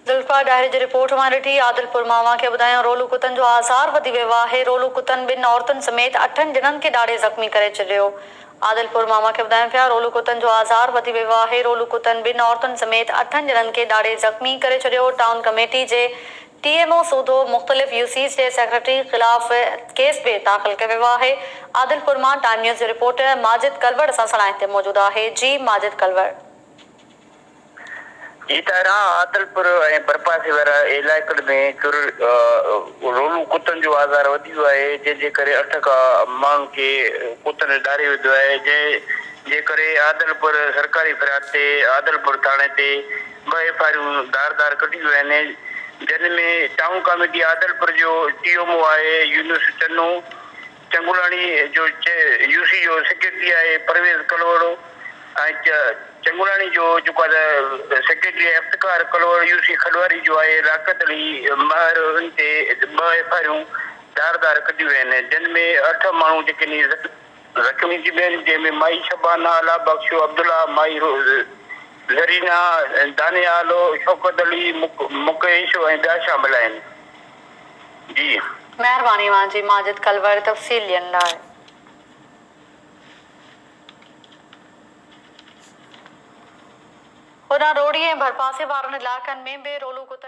जुल्फा diary जी report मां ॾिठी। आदिलपुर मावा खे ॿुधायो रोलू कुतनि जो आज़ार वधी वियो आहे। रोलू कुतनि 2 औरतुनि समेत 8 ॼणनि खे ॾाढे ज़ख़्मी करे छॾियो। आदिलपुर मावा खे ॿुधाइनि पिया रोलू कुतनि जो आज़ार वधी वियो आहे। रोलू कुतनि 2 औरतुनि समेत 8 ॼणनि खे ॾाढे ज़ख़्मी करे छॾियो। टाउन कमेटी जे टीएमओ सूधो मुख़्तलिफ़ यूसीज़ जे सेक्रेटरी ख़िलाफ़ केस बि दाख़िल कयो वियो आहे। आदिलपुर मां टाइम न्यूज़ जो रिपोर्टर माजिद कलवड़ असां सां लाइन ते मौजूदु आहे। जी माजिद कलवड़। जी तारा आदिलपुर ऐं बरपासे वारा इलाइक़नि में रोलू कुतनि जो आज़ार वधी वियो आहे, जंहिंजे करे 8 खां माण्हुनि खे कुतनि ॾारे विधो आहे। जंहिंजे करे आदिलपुर सरकारी फ़रियाद ते आदिलपुर थाणे ते 2 एफआईआरूं धार कढियूं आहिनि, जिन में टाउन कमेटी आदिलपुर जो टीएमओ आहे यूनुस चन्नू, चंगुलाणी जो यूसी जो सेक्रेटरी आहे परवेज़ कलवड़ ऐं चंगुलाणी जो जेको आहे सेक्रेटरी इफ्तिकार कलवड़, यूसी खडवारी जो आहे राकत अली महर, उन ते 2 एफआईआरूं धार कढियूं आहिनि, जिन में 8 माण्हू जेके ज़ख़्मी थी विया आहिनि, जंहिंमें माई शबाना, अला बख्शो, अब्दुल्ला, माई ज़रीना, दानियाल, शौकत अली, मुकेश ऐं ॿिया शामिल आहिनि। जी महिरबानी मुंहिंजी माजिद कलवड़ तफ़सील ॾियण लाइ। होॾां रोड़ी ऐं भरपासे वारनि इलाइक़नि में बि रोलू कुतनि